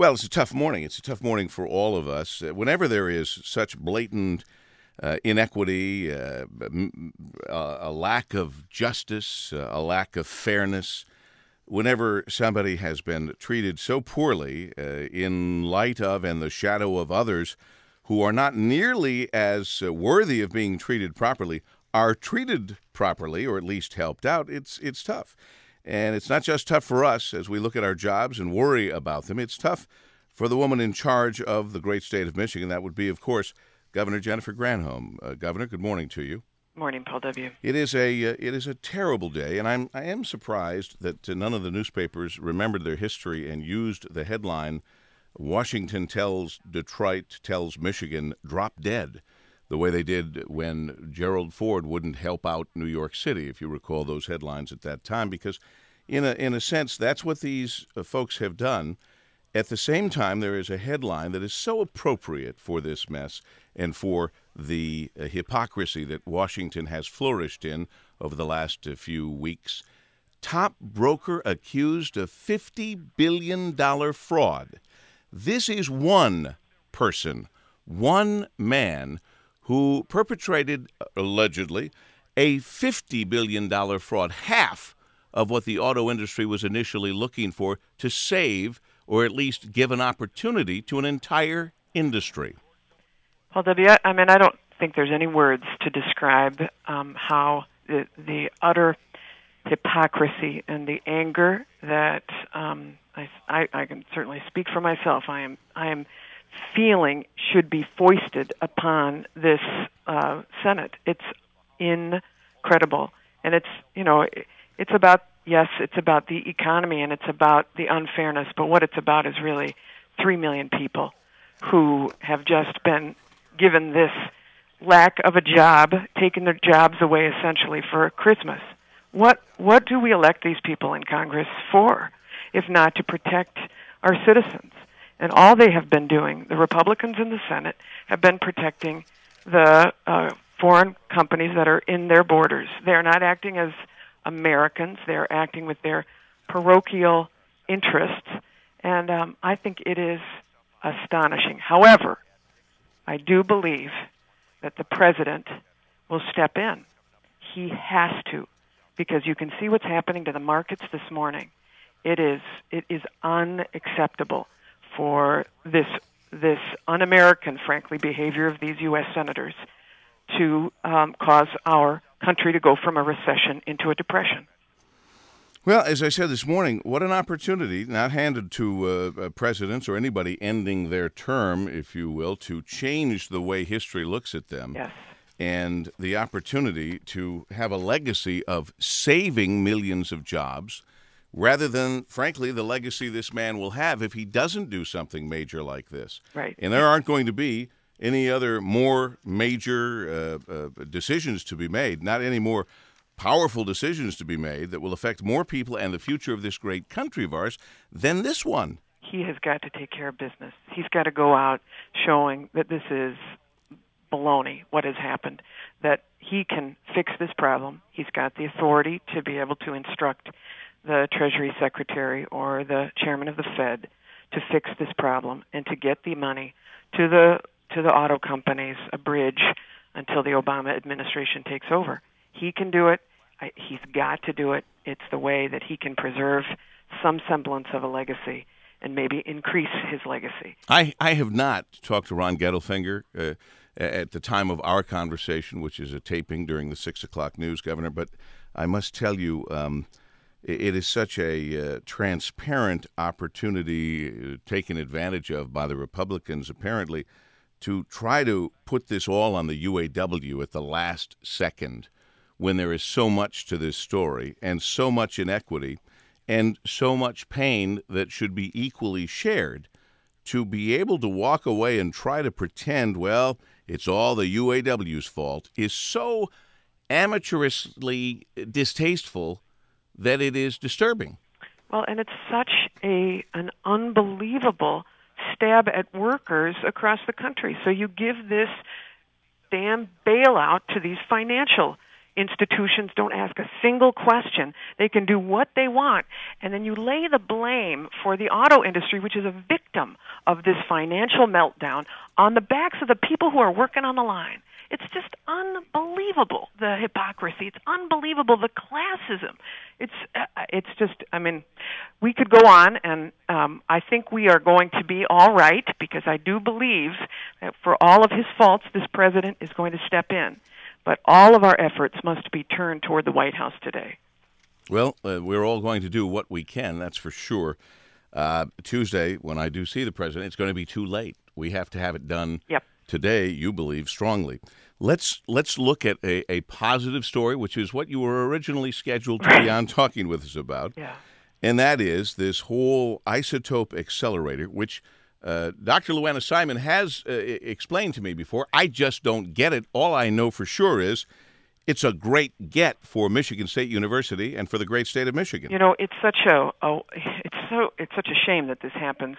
Well, it's a tough morning. It's a tough morning for all of us. Whenever there is such blatant inequity, a lack of justice, a lack of fairness, whenever somebody has been treated so poorly in light of and the shadow of others who are not nearly as worthy of being treated properly, are treated properly or at least helped out, it's tough. And it's not just tough for us as we look at our jobs and worry about them. It's tough for the woman in charge of the great state of Michigan. That would be, of course, Governor Jennifer Granholm. Governor, good morning to you. Morning, Paul W. It is a terrible day, and I am surprised that none of the newspapers remembered their history and used the headline, "Washington tells Detroit tells Michigan drop dead," the way they did when Gerald Ford wouldn't help out New York City, if you recall those headlines at that time, because in a sense, that's what these folks have done. At the same time, there is a headline that is so appropriate for this mess and for the hypocrisy that Washington has flourished in over the last few weeks. Top broker accused of $50 billion fraud. This is one person, one man, who perpetrated, allegedly, a $50 billion fraud, half of what the auto industry was initially looking for to save or at least give an opportunity to an entire industry. Paul W., I mean, I don't think there's any words to describe how the utter hypocrisy and the anger that I can certainly speak for myself. I am feeling should be foisted upon this Senate. It's incredible, and it's about it's about the economy and it's about the unfairness. But what it's about is really 3 million people who have just been given this lack of a job, taken their jobs away essentially for Christmas. What do we elect these people in Congress for, if not to protect our citizens? And all they have been doing, the Republicans in the Senate, have been protecting the foreign companies that are in their borders. They're not acting as Americans. They're acting with their parochial interests. And I think it is astonishing. However, I do believe that the president will step in. He has to, because you can see what's happening to the markets this morning. It is unacceptable for this un-American, frankly, behavior of these U.S. senators to cause our country to go from a recession into a depression. Well, as I said this morning, what an opportunity, not handed to presidents or anybody ending their term, if you will, to change the way history looks at them. Yes. And the opportunity to have a legacy of saving millions of jobs, rather than, frankly, the legacy this man will have if he doesn't do something major like this. Right. And there aren't going to be any other more major decisions to be made, not any more powerful decisions to be made that will affect more people and the future of this great country of ours than this one. He has got to take care of business. He's got to go out showing that this is baloney, what has happened, that he can fix this problem. He's got the authority to be able to instruct the Treasury Secretary or the Chairman of the Fed to fix this problem and to get the money to the auto companies, a bridge until the Obama administration takes over. He can do it. He's got to do it. It's the way that he can preserve some semblance of a legacy and maybe increase his legacy. I have not talked to Ron Gettelfinger at the time of our conversation, which is a taping during the 6 o'clock news, Governor, but I must tell you, it is such a transparent opportunity taken advantage of by the Republicans, apparently, to try to put this all on the UAW at the last second when there is so much to this story and so much inequity and so much pain that should be equally shared. To be able to walk away and try to pretend, well, it's all the UAW's fault, is so amateurishly distasteful that it is disturbing. Well, and it's such an unbelievable stab at workers across the country. So you give this damn bailout to these financial institutions don't ask a single question. They can do what they want. And then you lay the blame for the auto industry, which is a victim of this financial meltdown, on the backs of the people who are working on the line. It's just unbelievable, the hypocrisy. It's unbelievable, the classism. It's just, I mean, we could go on, and I think we are going to be all right, because I do believe that for all of his faults, this president is going to step in. But all of our efforts must be turned toward the White House today. Well, we're all going to do what we can, that's for sure. Tuesday, when I do see the president, it's going to be too late. We have to have it done. Yep. Today, you believe strongly. Let's look at a positive story, which is what you were originally scheduled to be on talking with us about. Yeah. And that is this whole isotope accelerator, which Dr. Luana Simon has explained to me before. I just don't get it. All I know for sure is it's a great get for Michigan State University and for the great state of Michigan. You know, it's such a shame that this happens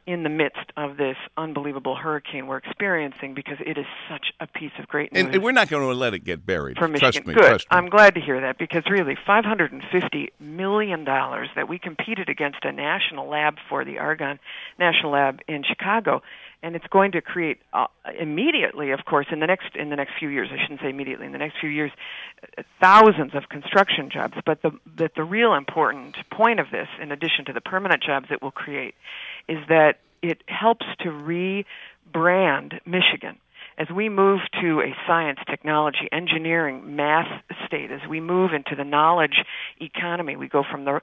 in the midst of this unbelievable hurricane we're experiencing, because it is such a piece of great news. And we're not going to let it get buried. For Michigan. Trust me. Good. Trust me. I'm glad to hear that, because really, $550 million that we competed against a national lab for, the Argonne National Lab in Chicago, and it's going to create immediately, of course, in the next few years. I shouldn't say immediately. In the next few years, thousands of construction jobs. But the real important point of this, in addition to the permanent jobs it will create, is that it helps to rebrand Michigan. As we move to a science, technology, engineering, math state, as we move into the knowledge economy, we go from the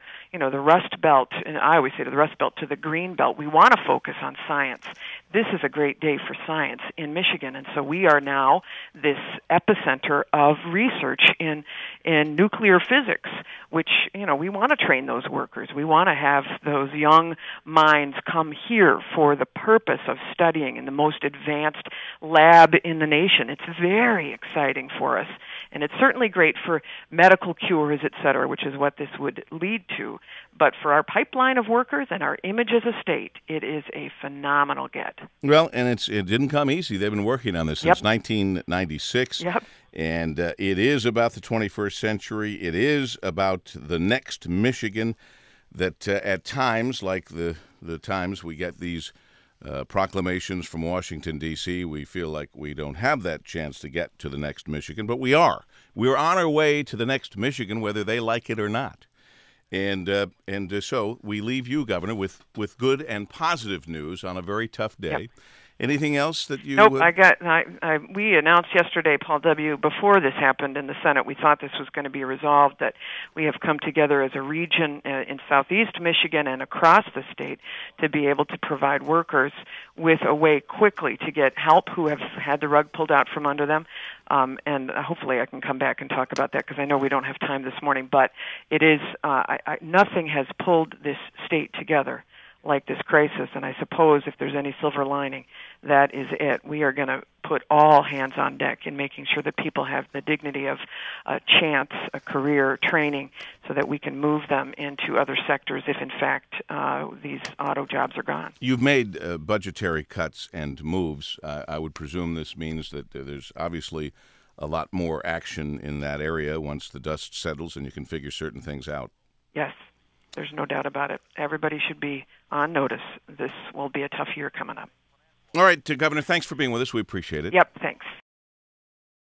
Rust Belt, and I always say to the Rust Belt, to the Green Belt. We want to focus on science. This is a great day for science in Michigan, and so we are now this epicenter of research in nuclear physics, which, we want to train those workers. We want to have those young minds come here for the purpose of studying in the most advanced lab in the nation. It's very exciting for us, and it's certainly great for medical cures, et cetera, which is what this would lead to. But for our pipeline of workers and our image as a state, it is a phenomenal get. Well, and it didn't come easy. They've been working on this since 1996. Yep. And it is about the 21st century. It is about the next Michigan that at times, like the times we get these proclamations from Washington, D.C., we feel like we don't have that chance to get to the next Michigan, but we are. We're on our way to the next Michigan, whether they like it or not. And so we leave you, Governor, with good and positive news on a very tough day. Yep. Anything else that you... Nope, we announced yesterday, Paul W., before this happened in the Senate, we thought this was going to be resolved, that we have come together as a region in southeast Michigan and across the state to be able to provide workers with a way quickly to get help who have had the rug pulled out from under them. And hopefully I can come back and talk about that, because I know we don't have time this morning, but it is, nothing has pulled this state together like this crisis, and I suppose if there's any silver lining, that is it. We are going to put all hands on deck in making sure that people have the dignity of a chance, a career, training, so that we can move them into other sectors if, in fact, these auto jobs are gone. You've made budgetary cuts and moves. I would presume this means that there's obviously a lot more action in that area once the dust settles and you can figure certain things out. Yes. There's no doubt about it. Everybody should be on notice. This will be a tough year coming up. All right, Governor, thanks for being with us. We appreciate it. Yep, thanks.